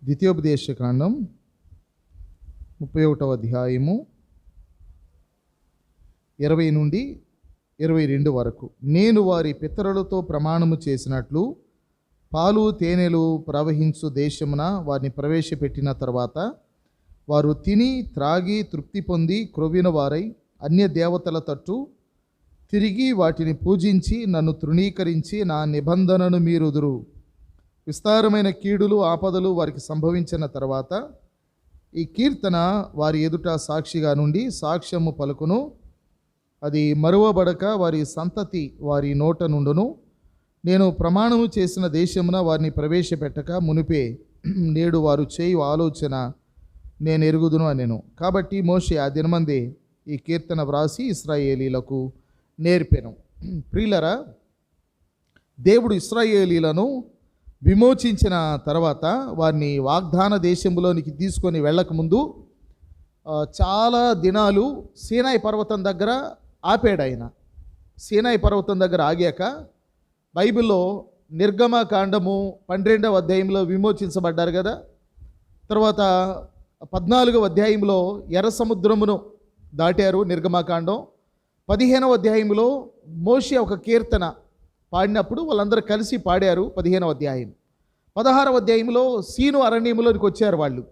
ద్వితీయోపదేశకాండం 31వ అధ్యాయము 20 నుండి 22 వరకు. నేను వారి పితరులతో ప్రమాణము చేసినట్లు పాలు తేనెలు ప్రవహించు దేశమున వారిని ప్రవేశపెట్టిన తర్వాత వారు తిని త్రాగి తృప్తి పొంది క్రొవ్విన వారై అన్య దేవతల తట్టు తిరిగి వాటిని పూజించి నన్ను తృణీకరించి నా నిబంధనను మీరుదురు. విస్తారమైన కీడులు ఆపదలు వారికి సంభవించిన తర్వాత ఈ కీర్తన వారి ఎదుట సాక్షిగా నుండి సాక్ష్యము పలుకును. అది మరువబడక వారి సంతతి వారి నోట నుండును. నేను ప్రమాణము చేసిన దేశమున వారిని ప్రవేశపెట్టక మునిపే నేడు వారు చేయు ఆలోచన నేను ఎరుగుదును అనెను. కాబట్టి మోషే ఆ దినమందే ఈ కీర్తన వ్రాసి ఇశ్రాయేలీలకు నేర్పెను. ప్రియులరా, దేవుడు ఇశ్రాయేలీలను విమోచించిన తర్వాత వారిని వాగ్దాన దేశంలోనికి తీసుకొని వెళ్ళకముందు చాలా దినాలు సీనాయి పర్వతం దగ్గర ఆపాడు ఆయన. సీనాయి పర్వతం దగ్గర ఆగాక బైబిల్లో నిర్గమకాండము 12వ అధ్యాయంలో విమోచించబడ్డారు కదా. తర్వాత 14వ అధ్యాయంలో ఎర్ర సముద్రమును దాటారు నిర్గమకాండం. 15వ అధ్యాయంలో మోషే ఒక కీర్తన పాడినప్పుడు వాళ్ళందరూ కలిసి పాడారు 15వ అధ్యాయం. 16వ అధ్యాయంలో సీను అరణ్యములోనికి వచ్చారు వాళ్ళు.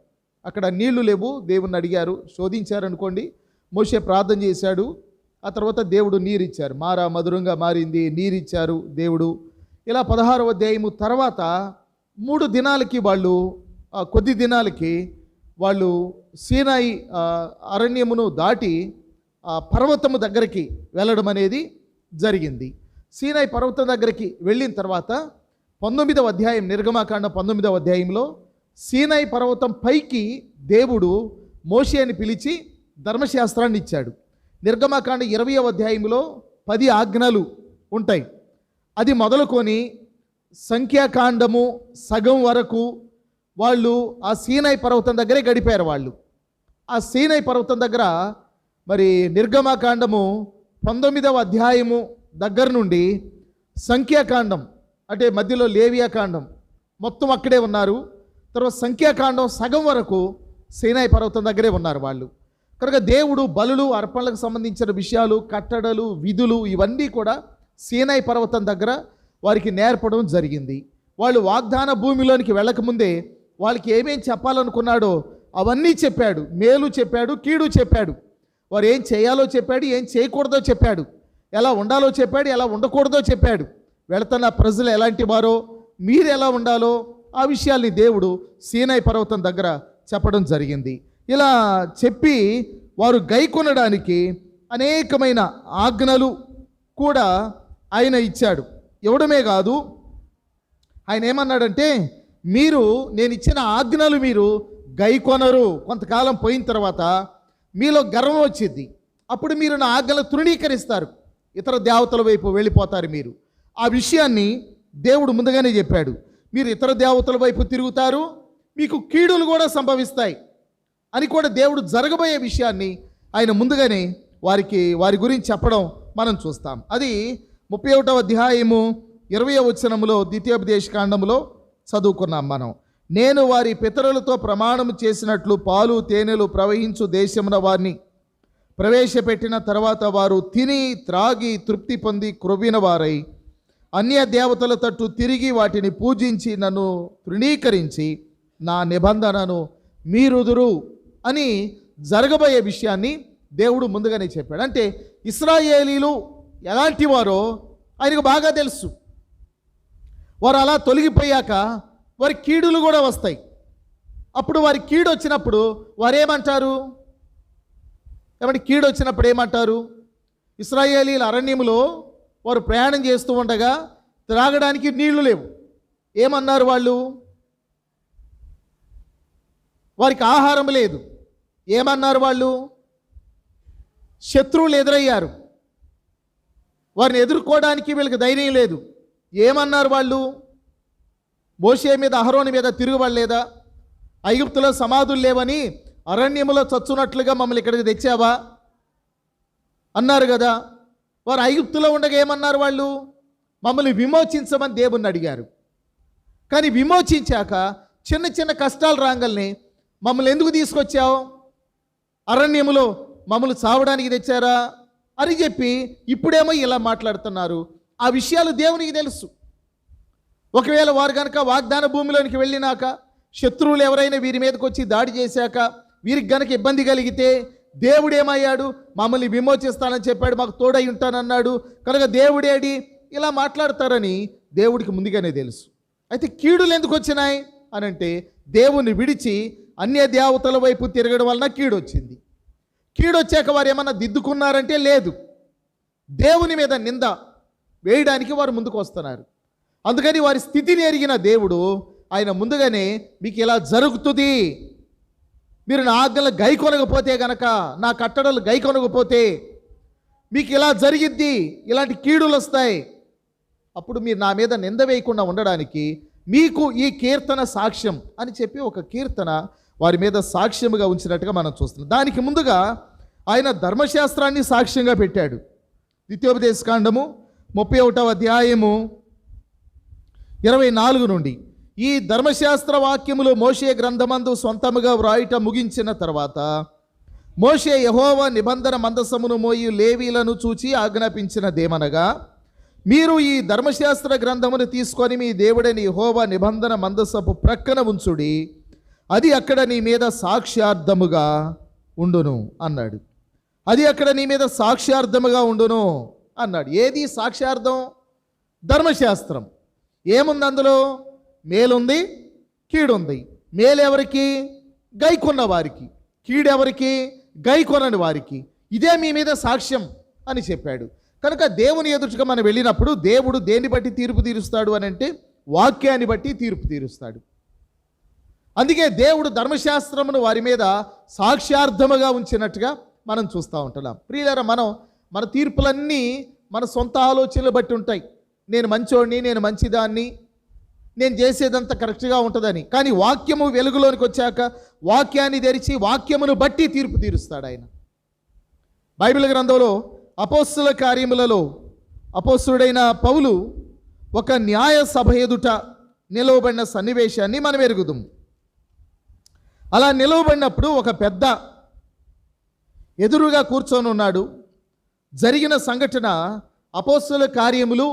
అక్కడ నీళ్లు లేవు, దేవుణ్ణి అడిగారు, శోధించారనుకోండి. మోషే ప్రార్థన చేశాడు. ఆ తర్వాత దేవుడు నీరిచ్చారు, మారా మధురంగా మారింది, నీరిచ్చారు దేవుడు. ఇలా 16వ అధ్యాయము తర్వాత 3 దినాలకి వాళ్ళు కొద్ది దినాలకి వాళ్ళు సీనాయి అరణ్యమును దాటి పర్వతము దగ్గరికి వెళ్ళడం అనేది జరిగింది. సీనాయి పర్వతం దగ్గరికి వెళ్ళిన తర్వాత 19వ అధ్యాయం నిర్గమకాండం 19వ అధ్యాయంలో సీనాయి పర్వతం పైకి దేవుడు మోషేని పిలిచి ధర్మశాస్త్రాన్ని ఇచ్చాడు. నిర్గమకాండ 20వ అధ్యాయంలో 10 ఆజ్ఞలు ఉంటాయి. అది మొదలుకొని సంఖ్యాకాండము సగం వరకు వాళ్ళు ఆ సీనాయి పర్వతం దగ్గరే గడిపారు. వాళ్ళు ఆ సీనాయి పర్వతం దగ్గర మరి నిర్గమకాండము 19వ అధ్యాయము దగ్గర నుండి సంఖ్యాకాండం అంటే మధ్యలో లేవియాకాండం మొత్తం అక్కడే ఉన్నారు. తర్వాత సంఖ్యాకాండం సగం వరకు సీనాయి పర్వతం దగ్గరే ఉన్నారు వాళ్ళు. కనుక దేవుడు బలులు అర్పణలకు సంబంధించిన విషయాలు, కట్టడలు, విధులు ఇవన్నీ కూడా సీనాయి పర్వతం దగ్గర వారికి నేర్పడం జరిగింది. వాళ్ళు వాగ్దాన భూమిలోనికి వెళ్ళకముందే వాళ్ళకి ఏమేం చెప్పాలనుకున్నాడో అవన్నీ చెప్పాడు. మేలు చెప్పాడు, కీడు చెప్పాడు. వారు ఏం చేయాలో చెప్పాడు, ఏం చేయకూడదో చెప్పాడు, ఎలా ఉండాలో చెప్పాడు, ఎలా ఉండకూడదో చెప్పాడు. వెళుతున్న ప్రజలు ఎలాంటి వారో, మీరు ఎలా ఉండాలో ఆ విషయాల్ని దేవుడు సీనాయి పర్వతం దగ్గర చెప్పడం జరిగింది. ఇలా చెప్పి వారు గైకొనడానికి అనేకమైన ఆజ్ఞలు కూడా ఆయన ఇచ్చాడు. ఇవ్వడమే కాదు, ఆయన ఏమన్నాడంటే, మీరు నేను ఇచ్చిన ఆజ్ఞలు మీరు గైకొనరు, కొంతకాలం పోయిన తర్వాత మీలో గర్వం వచ్చింది. అప్పుడు మీరు నా ఆజ్ఞలు తృణీకరిస్తారు, ఇతర దేవతల వైపు వెళ్ళిపోతారు. మీరు ఆ విషయాన్ని దేవుడు ముందుగానే చెప్పాడు. మీరు ఇతర దేవతల వైపు తిరుగుతారు, మీకు కీడులు కూడా సంభవిస్తాయి అని కూడా దేవుడు జరగబోయే విషయాన్ని ఆయన ముందుగానే వారి గురించి చెప్పడం మనం చూస్తాం. అది 31వ అధ్యాయము 20వ వచనములో ద్వితీయోపదేశకాండములో చదువుకున్నాం మనం. నేను వారి పితరులతో ప్రమాణం చేసినట్లు పాలు తేనెలు ప్రవహించు దేశమున వారిని ప్రవేశపెట్టిన తర్వాత వారు తిని త్రాగి తృప్తి పొంది క్రొవ్విన వారై అన్య దేవతల తట్టు తిరిగి వాటిని పూజించి నన్ను తృణీకరించి నా నిబంధనను మీరుదురు అని జరగబోయే విషయాన్ని దేవుడు ముందుగానే చెప్పాడు. అంటే ఇశ్రాయేలీలు ఎలాంటి వారో ఆయనకు బాగా తెలుసు. వారు అలా తొలగిపోయాక వారి కీడులు కూడా వస్తాయి. అప్పుడు వారి కీడు వచ్చినప్పుడు వారు ఏమంటారు? ఏమంటే కీడు వచ్చినప్పుడు ఏమంటారు? ఇశ్రాయేలీల అరణ్యములో వారు ప్రయాణం చేస్తూ ఉండగా త్రాగడానికి నీళ్లు లేవు. ఏమన్నారు వాళ్ళు? వారికి ఆహారం లేదు. ఏమన్నారు వాళ్ళు? శత్రువులు ఎదురయ్యారు, వారిని ఎదుర్కోవడానికి వీళ్ళకి ధైర్యం లేదు. ఏమన్నారు వాళ్ళు? మోషే మీద అహరోను మీద తిరుగుబడలేదా? ఐగుప్తులో సమాధులు లేవని అరణ్యములో చచ్చునట్లుగా మమ్మల్ని ఇక్కడికి తెచ్చావా అన్నారు కదా. వారు ఐగుప్తులో ఉండగా ఏమన్నారు వాళ్ళు? మమ్మల్ని విమోచించమని దేవుణ్ణి అడిగారు. కానీ విమోచించాక చిన్న చిన్న కష్టాలు రాగాల్ని మమ్మల్ని ఎందుకు తీసుకొచ్చావు, అరణ్యములో మమ్మల్ని చావడానికి తెచ్చారా అని చెప్పి ఇప్పుడేమో ఇలా మాట్లాడుతున్నారు. ఆ విషయాలు దేవునికి తెలుసు. ఒకవేళ వారు కనుక వాగ్దాన భూమిలోనికి వెళ్ళినాక శత్రువులు ఎవరైనా వీరి మీదకి వచ్చి దాడి చేశాక వీరికి గనక ఇబ్బంది కలిగితే దేవుడు ఏమయ్యాడు, మమ్మల్ని విమోచిస్తానని చెప్పాడు, మాకు తోడై ఉంటానన్నాడు కనుక దేవుడేడి ఇలా మాట్లాడతారని దేవుడికి ముందుగానే తెలుసు. అయితే కీడులు ఎందుకు వచ్చినాయి అని అంటే దేవుని విడిచి అన్య దేవతల వైపు తిరగడం వలన కీడు వచ్చింది. కీడు వచ్చాక వారు ఏమన్నా దిద్దుకున్నారంటే లేదు, దేవుని మీద నింద వేయడానికి వారు ముందుకు వస్తున్నారు. అందుకని వారి స్థితిని ఎరిగిన దేవుడు ఆయన ముందుగానే మీకు ఇలా జరుగుతుంది, మీరు నా ఆజ్ఞలు గైకొనకపోతే గనక, నా కట్టడలు గైకొనకపోతే మీకు ఇలా జరిగిద్ది, ఇలాంటి కీడులు వస్తాయి, అప్పుడు మీరు నా మీద నింద వేయకుండా ఉండడానికి మీకు ఈ కీర్తన సాక్ష్యం అని చెప్పి ఒక కీర్తన వారి మీద సాక్ష్యముగా ఉంచినట్టుగా మనం చూస్తున్నాం. దానికి ముందుగా ఆయన ధర్మశాస్త్రాన్ని సాక్ష్యంగా పెట్టాడు. ద్వితీయోపదేశకాండము 31వ అధ్యాయము 24 నుండి ఈ ధర్మశాస్త్ర వాక్యములు మోషే గ్రంథమందు సొంతముగా వ్రాయుట ముగించిన తర్వాత మోషే యెహోవా నిబంధన మందసమును మోయి లేవీలను చూచి ఆజ్ఞాపించినదేమనగా, మీరు ఈ ధర్మశాస్త్ర గ్రంథమును తీసుకొని మీ దేవుడైన యెహోవా నిబంధన మందసపు ప్రక్కన ఉంచుడి, అది అక్కడ నీ మీద సాక్ష్యార్థముగా ఉండును అన్నాడు. అది అక్కడ నీ మీద సాక్ష్యార్థముగా ఉండును అన్నాడు. ఏది సాక్ష్యార్థం? ధర్మశాస్త్రం. ఏముంది అందులో? మేలుంది, కీడుంది. మేలెవరికి? గైకొన్న వారికి. కీడెవరికి? గైకొనని వారికి. ఇదే మీ మీద సాక్ష్యం అని చెప్పాడు. కనుక దేవుని ఎదుటగా మనం వెళ్ళినప్పుడు దేవుడు దేన్ని బట్టి తీర్పు తీరుస్తాడు అని అంటే వాక్యాన్ని బట్టి తీర్పు తీరుస్తాడు. అందుకే దేవుడు ధర్మశాస్త్రమును వారి మీద సాక్ష్యార్థముగా ఉంచినట్టుగా మనం చూస్తూ ఉంటున్నాం. ప్రియులారా, మన తీర్పులన్నీ మన సొంత ఆలోచనలు బట్టి ఉంటాయి. నేను మంచోడిని, నేను మంచిదాన్ని, నేను చేసేదంతా కరెక్ట్గా ఉంటుందని. కానీ వాక్యము వెలుగులోనికి వచ్చాక వాక్యాన్ని తెరిచి వాక్యమును బట్టి తీర్పు తీరుస్తాడు ఆయన. బైబిల్ గ్రంథంలో అపోస్తుల కార్యములలో అపోస్తుడైన పౌలు ఒక న్యాయ సభ ఎదుట నిలవబడిన సన్నివేశాన్ని మనం ఎరుగుదాం. అలా నిలవబడినప్పుడు ఒక పెద్ద ఎదురుగా కూర్చొని ఉన్నాడు. జరిగిన సంఘటన అపోస్తుల కార్యములు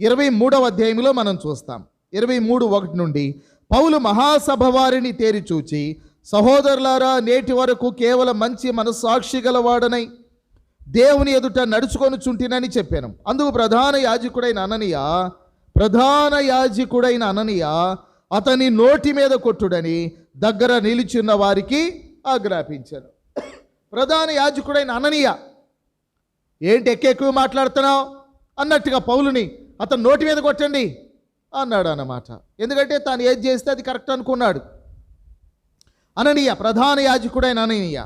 23వ అధ్యాయంలో మనం చూస్తాం. 23:1 నుండి పౌలు మహాసభ వారిని తేరి చూచి, సహోదరులారా, నేటి వరకు కేవలం మంచి మనస్సాక్షి గలవాడనై దేవుని ఎదుట నడుచుకొని చుంటినని చెప్పాను. అందుకు ప్రధాన యాజకుడైన అననీయ అతని నోటి మీద కొట్టుడని దగ్గర నిలిచిన్న వారికి ఆజ్ఞాపించాను. ప్రధాన యాజకుడైన అననీయ, ఏంటి ఎక్కువ మాట్లాడుతున్నావు అన్నట్టుగా పౌలుని అతను నోటి మీద కొట్టండి అన్నాడు అన్నమాట. ఎందుకంటే తాను ఏది చేస్తే అది కరెక్ట్ అనుకున్నాడు. అననీయ, ప్రధాన యాజకుడైన అననీయ.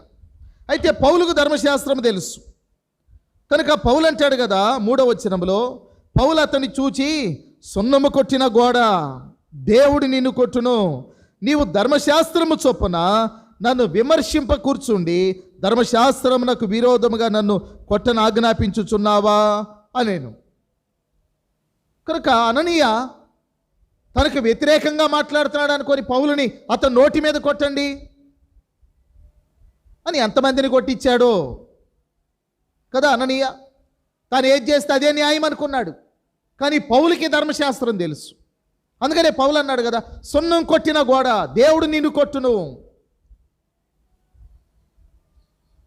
అయితే పౌలుకు ధర్మశాస్త్రం తెలుసు కనుక పౌలు అంటాడు కదా 3వ వచనంలో, పౌలు అతన్ని చూచి, సున్నము కొట్టిన గోడ దేవుడు నిన్ను కొట్టును, నీవు ధర్మశాస్త్రము చొప్పున నన్ను విమర్శింప కూర్చుండి ధర్మశాస్త్రమునకు విరోధముగా నన్ను కొట్టను ఆజ్ఞాపించుచున్నావా అనేను. కనుక అననీయ తనకు వ్యతిరేకంగా మాట్లాడుతున్నాడు అనుకొని పౌలుని అతను నోటి మీద కొట్టండి అని ఎంతమందిని కొట్టించాడో కదా అననీయ. తాను ఏది చేస్తే అదే న్యాయం అనుకున్నాడు. కానీ పౌలుకి ధర్మశాస్త్రం తెలుసు. అందుకనే పౌలు అన్నాడు కదా, సున్నం కొట్టిన గోడ దేవుడు నిన్ను కొట్టును,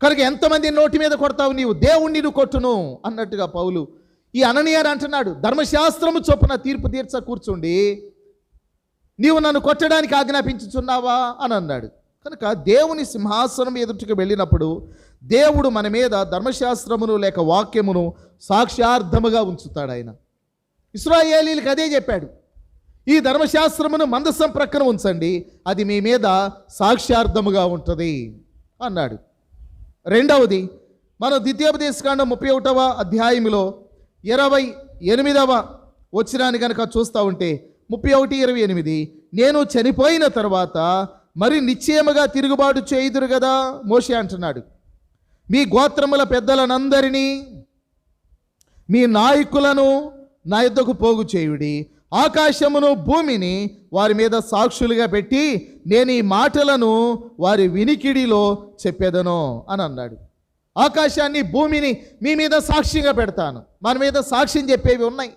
కనుక ఎంతమంది నోటి మీద కొడతావు నీవు, దేవుడు నిన్ను కొట్టును అన్నట్టుగా పౌలు ఈ అననీయని అంటున్నాడు, ధర్మశాస్త్రము చొప్పున తీర్పు తీర్చ కూర్చుండి నీవు నన్ను కొట్టడానికి ఆజ్ఞాపించుచున్నావా అని అన్నాడు. కనుక దేవుని సింహాసనం ఎదుటికి వెళ్ళినప్పుడు దేవుడు మన మీద ధర్మశాస్త్రమును లేక వాక్యమును సాక్ష్యార్థముగా ఉంచుతాడు. ఆయన ఇశ్రాయేలీలకు అదే చెప్పాడు, ఈ ధర్మశాస్త్రమును మందసం ప్రక్కన ఉంచండి, అది మీ మీద సాక్ష్యార్థముగా ఉంటుంది అన్నాడు. రెండవది, మనం ద్వితీయోపదేశకాండం 31వ అధ్యాయంలో 28వ వచనాన్ని కనుక చూస్తూ ఉంటే 31:28, నేను చనిపోయిన తర్వాత మరి నిశ్చయముగా తిరుగుబాటు చేయుదురు కదా మోషే అంటున్నాడు. మీ గోత్రముల పెద్దలనందరినీ మీ నాయకులను నా యొద్దకు పోగు చేయుడి, ఆకాశమును భూమిని వారి మీద సాక్షులుగా పెట్టి నేను ఈ మాటలను వారి వినికిడిలో చెప్పేదను అని అన్నాడు. ఆకాశాన్ని భూమిని మీ మీద సాక్షిగా పెడతాను. మన మీద సాక్ష్యం చెప్పేవి ఉన్నాయి.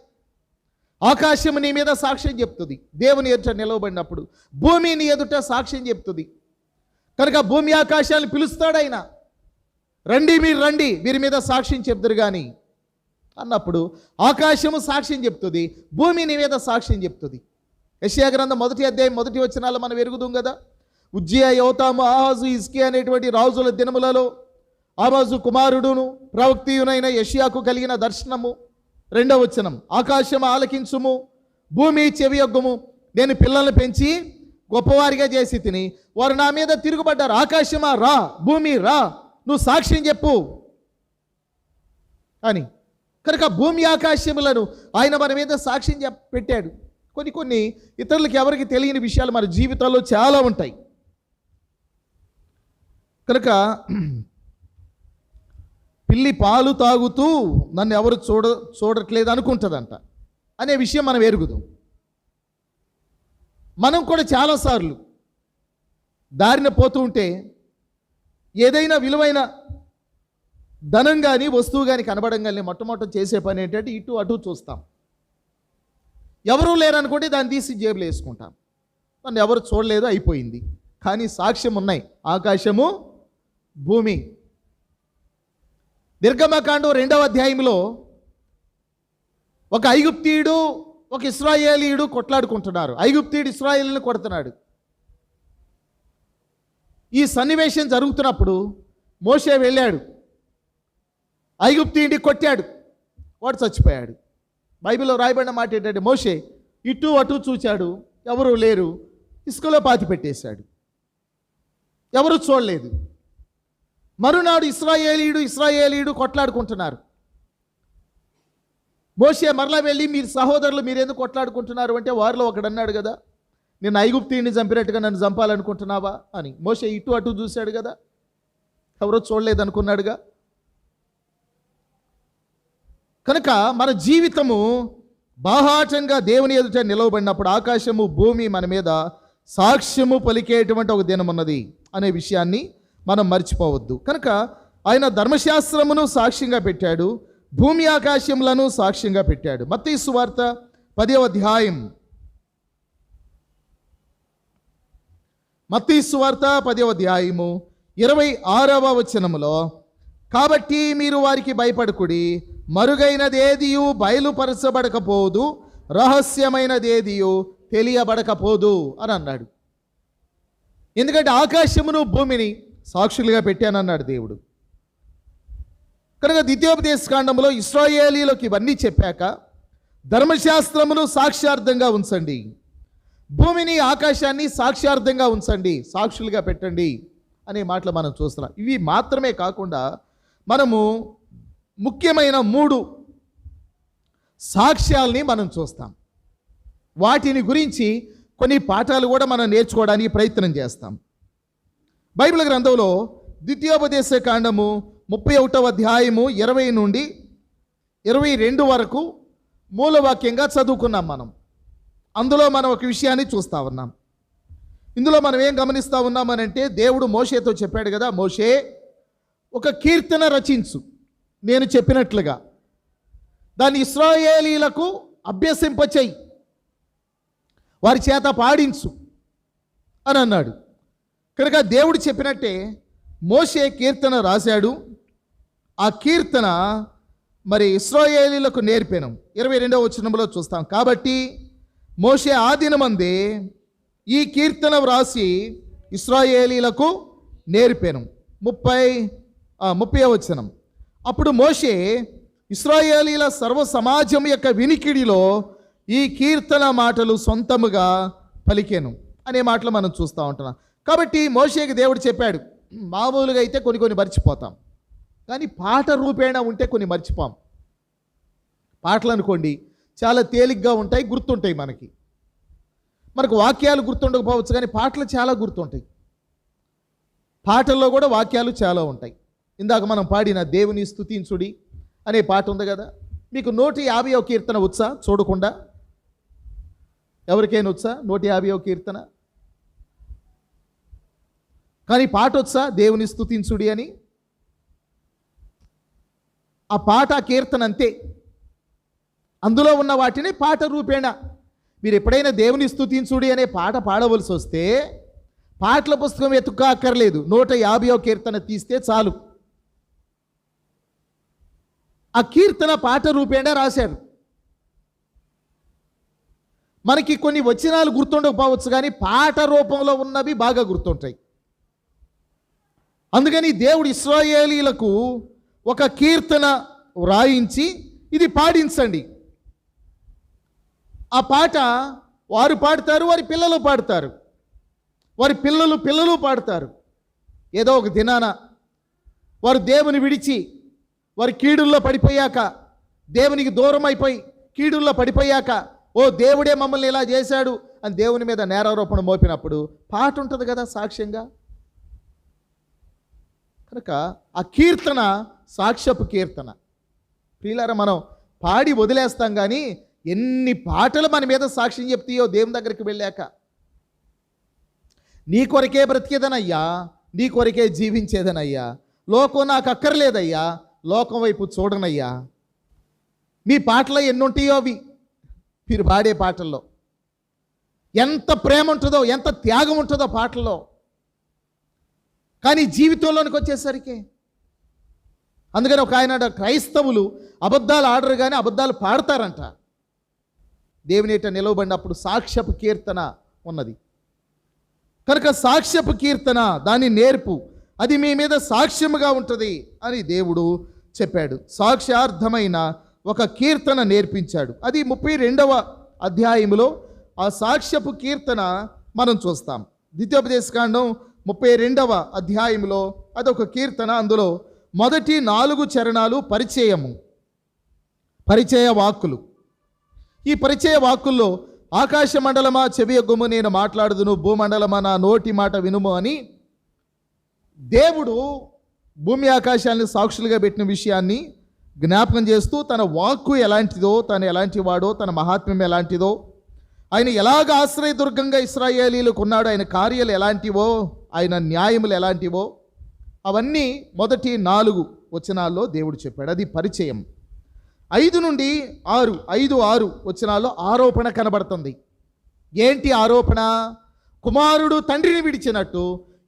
ఆకాశము నీ మీద సాక్ష్యం చెప్తుంది. దేవుని ఎదుట నిలవబడినప్పుడు భూమి నీ ఎదుట సాక్ష్యం చెప్తుంది. కనుక భూమి ఆకాశాన్ని పిలుస్తాడు ఆయన, రండి మీరు రండి, వీరి మీద సాక్ష్యం చెప్తురు కానీ అన్నప్పుడు ఆకాశము సాక్ష్యం చెప్తుంది, భూమి నీ మీద సాక్ష్యం చెప్తుంది. యెషయా గ్రంథం 1వ అధ్యాయం 1వ వచనాల్లో మనం ఎరుగుదాం కదా. ఉజ్జియా, యోతాము, ఆహాజు, హిజ్కియా అనేటువంటి రాజుల దినములలో ఆమోజు కుమారుడును ప్రవక్తియునైన యెషయాకు కలిగిన దర్శనము. 2వ వచనం, ఆకాశం ఆలకించుము, భూమి చెవియొగ్గుము, నేను పిల్లల్ని పెంచి గొప్పవారిగా చేసి తిని వారు నా మీద తిరుగుబడ్డారు. ఆకాశమా రా, భూమి రా, నువ్వు సాక్ష్యం చెప్పు అని. కనుక భూమి ఆకాశములను ఆయన మన మీద సాక్ష్యం పెట్టాడు. కొన్ని ఇతరులకు ఎవరికి తెలియని విషయాలు మన జీవితాల్లో చాలా ఉంటాయి. కనుక పిల్లి పాలు తాగుతూ నన్ను ఎవరు చూడట్లేదు అనుకుంటుందంట అనే విషయం మనం ఎరుగుదాం. మనం కూడా చాలాసార్లు దారిన పోతూ ఉంటే ఏదైనా విలువైన ధనం కానీ వస్తువు కానీ కనబడంగానే మొట్టమొదటి చేసే పని ఏంటంటే ఇటు అటు చూస్తాం. ఎవరూ లేరనుకుంటే దాన్ని తీసి జేబులో వేసుకుంటాం. నన్ను ఎవరు చూడలేదు, అయిపోయింది. కానీ సాక్ష్యం ఉన్నాయి, ఆకాశము భూమి. నిర్గమకాండం 2వ అధ్యాయంలో ఒక ఐగుప్తీయుడు ఒక ఇశ్రాయేలీయుడు కొట్లాడుకుంటున్నారు. ఐగుప్తీయుడు ఇశ్రాయేలుని కొడుతున్నాడు. ఈ సన్నివేశం జరుగుతున్నప్పుడు మోషే వెళ్ళాడు, ఐగుప్తీయుడిని కొట్టాడు, వాడు చచ్చిపోయాడు. బైబిల్లో రాయబడిన మాట ఏంటంటే మోషే ఇటు అటు చూచాడు, ఎవరు లేరు, ఇసుకలో పాతి పెట్టేశాడు, ఎవరు చూడలేదు. మరునాడు ఇశ్రాయేలీయుడు కొట్లాడుకుంటున్నారు. మోషే మరలా వెళ్ళి మీరు సహోదరులు మీరెందుకు కొట్లాడుకుంటున్నారు అంటే వారిలో ఒకడు అన్నాడు కదా, నేను ఐగుప్తీయుడిని చంపినట్టుగా నన్ను చంపాలనుకుంటున్నావా అని. మోషే ఇటు అటు చూశాడు కదా, ఎవరో చూడలేదు అనుకున్నాడుగా. కనుక మన జీవితము బాహాటంగా దేవుని ఎదుట నిలవబడినప్పుడు ఆకాశము భూమి మన మీద సాక్ష్యము పలికేటువంటి ఒక దినం ఉన్నది అనే విషయాన్ని మనం మర్చిపోవద్దు. కనుక ఆయన ధర్మశాస్త్రమును సాక్ష్యంగా పెట్టాడు, భూమి ఆకాశములను సాక్ష్యంగా పెట్టాడు. మత్తయి సువార్త 10వ అధ్యాయం, మత్తయి సువార్త 10వ అధ్యాయము 26వ వచనములో, కాబట్టి మీరు వారికి భయపడకుడి, మరుగైనదేదియు బయలుపరచబడకపోదు, రహస్యమైనదేదియు తెలియబడకపోదు అని అన్నాడు. ఎందుకంటే ఆకాశమును భూమిని సాక్షులుగా పెట్టానన్నాడు దేవుడు. కనుక ద్వితీయోపదేశకాండంలో ఇశ్రాయేలీలకు ఇవన్నీ చెప్పాక ధర్మశాస్త్రమును సాక్ష్యార్థంగా ఉంచండి, భూమిని ఆకాశాన్ని సాక్ష్యార్థంగా ఉంచండి, సాక్షులుగా పెట్టండి అనే మాటలు మనం చూస్తున్నాం. ఇవి మాత్రమే కాకుండా మనము ముఖ్యమైన 3 సాక్ష్యాల్ని మనం చూస్తాం. వాటిని గురించి కొన్ని పాఠాలు కూడా మనం నేర్చుకోవడానికి ప్రయత్నం చేస్తాం. బైబిల్ గ్రంథంలో ద్వితీయోపదేశ కాండము 31వ అధ్యాయము 20 నుండి 22 వరకు మూలవాక్యంగా చదువుకున్నాం మనం. అందులో మనం ఒక విషయాన్ని చూస్తూ ఉన్నాం. ఇందులో మనం ఏం గమనిస్తూ ఉన్నామనంటే దేవుడు మోషేతో చెప్పాడు కదా, మోషే ఒక కీర్తన రచించు నేను చెప్పినట్లుగా, దాన్ని ఇశ్రాయేలీలకు అభ్యసింపచేయి, వారి చేత పాడించు అని అన్నాడు. కనుక దేవుడు చెప్పినట్టే మోషే కీర్తన రాశాడు. ఆ కీర్తన మరి ఇశ్రాయేలీలకు నేర్పాను. 22వ వచనంలో చూస్తాం. కాబట్టి మోషే ఆ దినమందే ఈ కీర్తన వ్రాసి ఇశ్రాయేలీలకు నేర్పాను. 30వ వచనం, అప్పుడు మోషే ఇశ్రాయేలీల సర్వ సమాజం యొక్క వినికిడిలో ఈ కీర్తన మాటలు సొంతముగా పలికెను అనే మాటలు మనం చూస్తూ ఉంటున్నాం. కాబట్టి మోషేకి దేవుడు చెప్పాడు. మామూలుగా అయితే కొన్ని మర్చిపోతాం, కానీ పాట రూపేణ ఉంటే కొన్ని మర్చిపోం. పాటలు అనుకోండి చాలా తేలిగ్గా ఉంటాయి, గుర్తుంటాయి. మనకు వాక్యాలు గుర్తుండకపోవచ్చు, కానీ పాటలు చాలా గుర్తుంటాయి. పాటల్లో కూడా వాక్యాలు చాలా ఉంటాయి. ఇందాక మనం పాడిన దేవుని స్తుతించుడి అనే పాట ఉంది కదా, మీకు 150వ కీర్తన వచ్చా చూడకుండా? ఎవరికైనా వచ్చా 150వ కీర్తన? కానీ పాట వచ్చా దేవుని స్తుతించుడి అని? ఆ పాట ఆ కీర్తన అంతే. అందులో ఉన్న వాటిని పాట రూపేణ మీరు ఎప్పుడైనా దేవుని స్తుతించుడి అనే పాట పాడవలసి వస్తే పాటల పుస్తకం అక్కర్లేదు, 150వ కీర్తన తీస్తే చాలు. ఆ కీర్తన పాట రూపేణ రాశారు. మనకి కొన్ని వచనాలు గుర్తుండకపోవచ్చు, కానీ పాట రూపంలో ఉన్నవి బాగా గుర్తుంటాయి. అందుకని దేవుడు ఇశ్రాయేలీలకు ఒక కీర్తన వ్రాయించి ఇది పాడించండి. ఆ పాట వారు పాడతారు, వారి పిల్లలు పాడతారు, వారి పిల్లలు పాడతారు. ఏదో ఒక దినాన వారు దేవుని విడిచి వారి కీడుల్లో పడిపోయాక, దేవునికి దూరం అయిపోయి కీడుల్లో పడిపోయాక, ఓ దేవుడే మమ్మల్ని ఇలా చేశాడు అని దేవుని మీద నేరారోపణ మోపినప్పుడు పాట ఉంటుంది కదా సాక్ష్యంగా. కనుక ఆ కీర్తన సాక్ష్యపు కీర్తన. ప్రియులారా, మనం పాడి వదిలేస్తాం, కానీ ఎన్ని పాటలు మన మీద సాక్ష్యం చెప్తాయో దేవుని దగ్గరికి వెళ్ళాక. నీ కొరకే బ్రతికేదనయ్యా, నీ కొరకే జీవించేదనయ్యా, లోకం నాకు అక్కర్లేదయ్యా, లోకం వైపు చూడనయ్యా. మీ పాటలో ఎన్ని ఉంటాయో అవి మీరు పాడే పాటల్లో. ఎంత ప్రేమ ఉంటుందో, ఎంత త్యాగం ఉంటుందో పాటల్లో. కానీ జీవితంలోనికి వచ్చేసరికి, అందుకని ఒక ఆయన క్రైస్తవులు అబద్ధాలు ఆడరు కానీ అబద్ధాలు పాడతారంట. దేవునిట నిలవబడినప్పుడు సాక్ష్యపు కీర్తన ఉన్నది కనుక సాక్ష్యపు కీర్తన దాన్ని నేర్పు, అది మీ మీద సాక్ష్యముగా ఉంటుంది అని దేవుడు చెప్పాడు. సాక్ష్యార్థమైన ఒక కీర్తన నేర్పించాడు. అది 32వ అధ్యాయములో ఆ సాక్ష్యపు కీర్తన మనం చూస్తాం. ద్వితీయోపదేశకాండం 32వ అధ్యాయంలో అదొక కీర్తన. అందులో మొదటి 4 చరణాలు పరిచయ వాక్కులు. ఈ పరిచయ వాక్కుల్లో ఆకాశ మండలమా చెవియొగ్గుము నేను మాట్లాడుదును, భూమండలమా నా నోటి మాట వినుము అని దేవుడు భూమి ఆకాశాలను సాక్షులుగా పెట్టిన విషయాన్ని జ్ఞాపకం చేస్తూ తన వాక్కు ఎలాంటిదో, తను ఎలాంటి వాడో, తన మహాత్మ్యం ఎలాంటిదో, ఆయన ఎలాగ ఆశ్రయదుర్గంగా ఇశ్రాయేలీలకు ఉన్నాడో, ఆయన కార్యాలు ఎలాంటివో, ఆయన న్యాయములు ఎలాంటివో అవన్నీ మొదటి 4 వచనాల్లో దేవుడు చెప్పాడు. అది పరిచయం. 5 నుండి 6 వచనాల్లో ఆరోపణ కనబడుతుంది. ఏంటి ఆరోపణ? కుమారుడు తండ్రిని విడిచినట్టు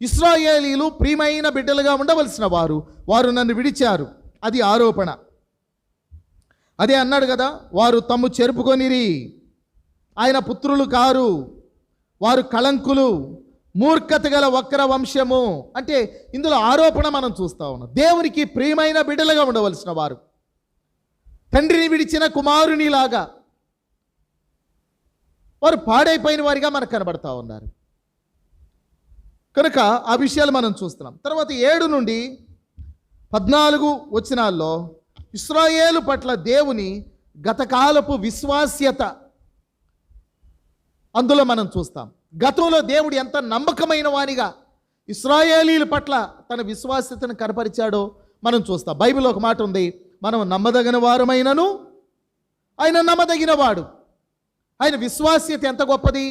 ఇశ్రాయేలీలు ప్రియమైన బిడ్డలుగా ఉండవలసిన వారు నన్ను విడిచారు. అది ఆరోపణ. అదే అన్నాడు కదా, వారు తమ్ము చెరుపుకొనిరి, ఆయన పుత్రులు కారు, వారు కళంకులు, మూర్ఖత గల వక్ర వంశము. అంటే ఇందులో ఆరోపణ మనం చూస్తా ఉన్నాం. దేవునికి ప్రియమైన బిడ్డలుగా ఉండవలసిన వారు తండ్రిని విడిచిన కుమారునిలాగా వారు పాడైపోయిన వారిగా మనకు కనబడతా ఉన్నారు. కనుక ఆ విషయాలు మనం చూస్తున్నాం. తర్వాత 7 నుండి 14 వచనాల్లో ఇశ్రాయేలు పట్ల దేవుని గతకాలపు విశ్వాస్యత అందులో మనం చూస్తాం. గతంలో దేవుడు ఎంత నమ్మకమైన వానిగా ఇశ్రాయేలీల పట్ల తన విశ్వాస్యతను కనపరిచాడో మనం చూస్తాం. బైబిల్లో ఒక మాట ఉంది, మనం నమ్మదగిన వారమైనను ఆయన నమ్మదగినవాడు. ఆయన విశ్వాస్యత ఎంత గొప్పది.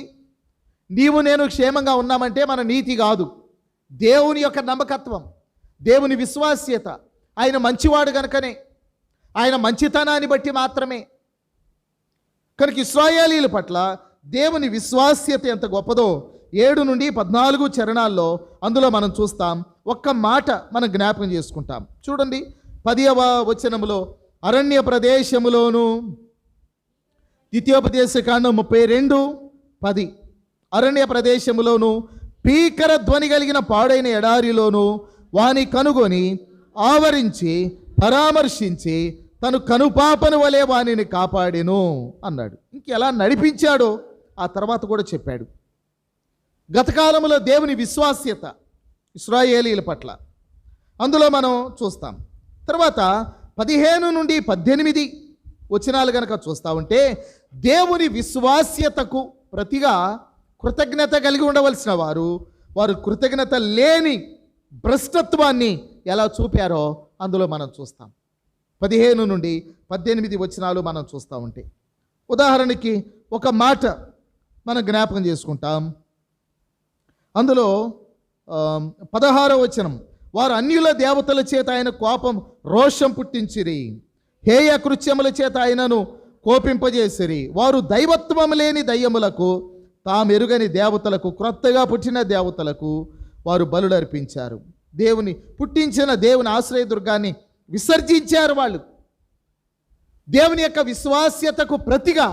నీవు నేను క్షేమంగా ఉన్నామంటే మన నీతి కాదు, దేవుని యొక్క నమ్మకత్వం, దేవుని విశ్వాస్యత. ఆయన మంచివాడు కనుకనే, ఆయన మంచితనాన్ని బట్టి మాత్రమే. కనుక ఇశ్రాయేలీల పట్ల దేవుని విశ్వాస్యత ఎంత గొప్పదో 7 నుండి 14 చరణాల్లో అందులో మనం చూస్తాం. ఒక్క మాట మనం జ్ఞాపకం చేసుకుంటాం. చూడండి 10వ వచనములో, అరణ్య ప్రదేశములోను, ద్వితీయోపదేశకాండం 32:10, అరణ్య ప్రదేశములోను భీకర ధ్వని కలిగిన పాడైన ఎడారిలోను వాని కనుగొని ఆవరించి పరామర్శించి తను కనుపాపను వలె వానిని కాపాడెను అన్నాడు. ఇంకెలా నడిపించాడో ఆ తర్వాత కూడా చెప్పాడు. గతకాలంలో దేవుని విశ్వాస్యత ఇశ్రాయేలీల పట్ల అందులో మనం చూస్తాం. తర్వాత 15 నుండి 18 వచనాలు కనుక చూస్తూ ఉంటే దేవుని విశ్వాస్యతకు ప్రతిగా కృతజ్ఞత కలిగి ఉండవలసిన వారు కృతజ్ఞత లేని భ్రష్టత్వాన్ని ఎలా చూపారో అందులో మనం చూస్తాం. 15 నుండి 18 వచనాలు మనం చూస్తూ ఉంటే, ఉదాహరణకి ఒక మాట మనం జ్ఞాపకం చేసుకుంటాం. అందులో 16వ వచనం, వారు అన్యుల దేవతల చేత ఆయన కోపం రోషం పుట్టించిరి, హేయ కృత్యముల చేత ఆయనను కోపింపజేసిరి. వారు దైవత్వము లేని దయ్యములకు, తామెరుగని దేవతలకు, క్రొత్తగా పుట్టిన దేవతలకు వారు బలులు అర్పించారు. దేవుని పుట్టించిన దేవుని ఆశ్రయదుర్గాన్ని విసర్జించారు. వాళ్ళు దేవుని యొక్క విశ్వాస్యతకు ప్రతిగా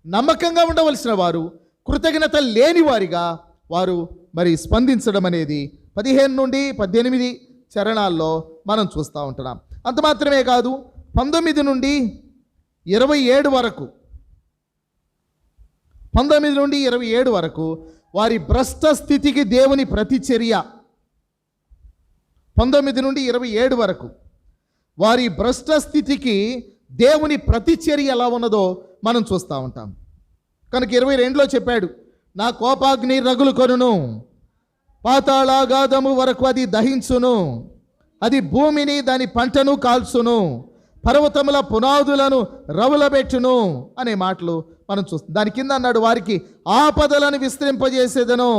నమ్మకంగా ఉండవలసిన వారు కృతజ్ఞత లేని వారిగా వారు మరి స్పందించడం అనేది 15 నుండి 18 చరణాల్లో మనం చూస్తూ ఉంటున్నాం. అంత మాత్రమే కాదు, 19 నుండి 27 వరకు 19 నుండి 27 వరకు వారి భ్రష్ట స్థితికి దేవుని ప్రతిచర్య. 19 నుండి 27 వరకు వారి భ్రష్ట స్థితికి దేవుని ప్రతిచర్య ఎలా ఉన్నదో మనం చూస్తూ ఉంటాం. కనుక 22లో చెప్పాడు, నా కోపాగ్ని రగులు కొనును, పాతాళాగాధము వరకు అది దహించును, అది భూమిని దాని పంటను కాల్చును, పర్వతముల పునాదులను రవులబెట్టును అనే మాటలు మనం చూస్తాం. దాని కింద అన్నాడు, వారికి ఆపదలను విస్తరింపజేసేదను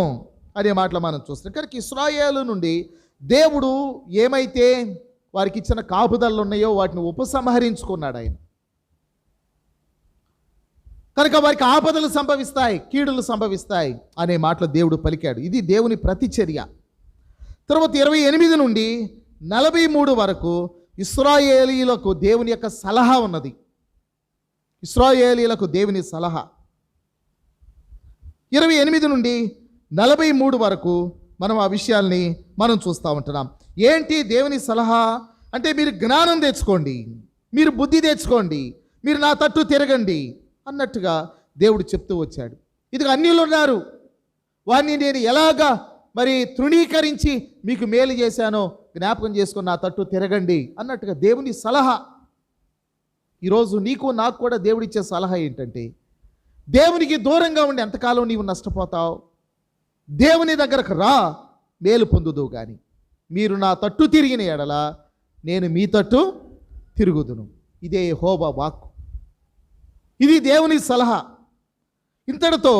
అనే మాటలు మనం చూస్తాం. కనుక ఇశ్రాయేలు నుండి దేవుడు ఏమైతే వారికి ఇచ్చిన కాపుదలు ఉన్నాయో వాటిని ఉపసంహరించుకున్నాడు ఆయన. కనుక వారికి ఆపదలు సంభవిస్తాయి, కీడులు సంభవిస్తాయి అనే మాటలు దేవుడు పలికాడు. ఇది దేవుని ప్రతిచర్య. తర్వాత 28 నుండి 43 వరకు ఇశ్రాయేలీలకు దేవుని యొక్క సలహా ఉన్నది. ఇశ్రాయేలీలకు దేవుని సలహా. 28 నుండి 43 వరకు మనం ఆ విషయాల్ని మనం చూస్తూ ఉంటున్నాం. ఏంటి దేవుని సలహా అంటే, మీరు జ్ఞానం తెచ్చుకోండి, మీరు బుద్ధి తెచ్చుకోండి, మీరు నా తట్టు తిరగండి అన్నట్టుగా దేవుడు చెప్తూ వచ్చాడు. ఇది అన్యులు ఉన్నారు, వారిని నేను ఎలాగా మరి తృణీకరించి మీకు మేలు చేశానో జ్ఞాపకం చేసుకొని నా తట్టు తిరగండి అన్నట్టుగా దేవుని సలహా. ఈరోజు నీకు నాకు కూడా దేవుడిచ్చే సలహా ఏంటంటే, దేవునికి దూరంగా ఉండి ఎంతకాలం నీవు నష్టపోతావు, దేవుని దగ్గరకు రా, మేలు పొందుదువు. కానీ మీరు నా తట్టు తిరిగిన ఎడల నేను మీ తట్టు తిరుగుదును. ఇదే యెహోవా వాక్కు, ఇది దేవుని సలహా. ఇంతటితో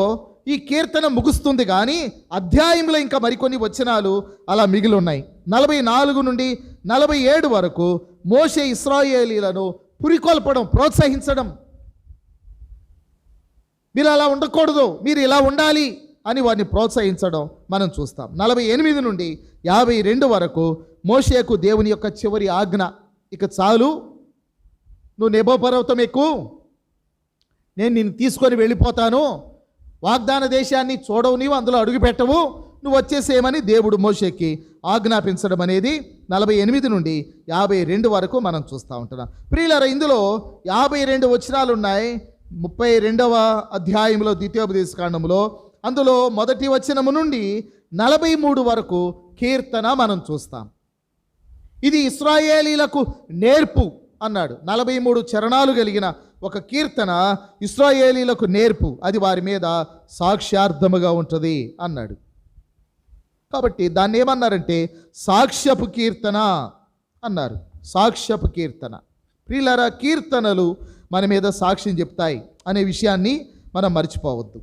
ఈ కీర్తన ముగుస్తుంది. కానీ అధ్యాయంలో ఇంకా మరికొన్ని వచనాలు అలా మిగిలి ఉన్నాయి. 44 నుండి 47 వరకు మోషే ఇశ్రాయేలీలను పురికొల్పడం, ప్రోత్సహించడం. మీరు అలా ఉండకూడదు, మీరు ఇలా ఉండాలి అని వారిని ప్రోత్సహించడం మనం చూస్తాం. 48 నుండి 52 వరకు మోషేకు దేవుని యొక్క చివరి ఆజ్ఞ, ఇక చాలు, నువ్వు నెబో పర్వతం ఎక్కు, నేను నిన్ను తీసుకొని వెళ్ళిపోతాను, వాగ్దాన దేశాన్ని చూడవు, నీవు అందులో అడుగు పెట్టవు, నువ్వు వచ్చేసేయమని దేవుడు మోషేకి ఆజ్ఞాపించడం అనేది 48 నుండి 52 వరకు మనం చూస్తూ ఉంటున్నాం. ప్రియులారా, ఇందులో 52 వచనాలు ఉన్నాయి. 32వ అధ్యాయంలో ద్వితీయోపదేశకాండంలో అందులో మొదటి వచనము నుండి 43 వరకు కీర్తన మనం చూస్తాం. ఇది ఇశ్రాయేలీలకు నేర్పు అన్నాడు. 43 చరణాలు కలిగిన ఒక కీర్తన ఇశ్రాయేలీలకు నేర్పు, అది వారి మీద సాక్ష్యార్థముగా ఉంటుంది అన్నాడు. కాబట్టి దాన్ని ఏమన్నారంటే సాక్ష్యపు కీర్తన అన్నారు. సాక్ష్యపు కీర్తన. ప్రియులారా, కీర్తనలు మన మీద సాక్ష్యం చెప్తాయి అనే విషయాన్ని మనం మర్చిపోవద్దు.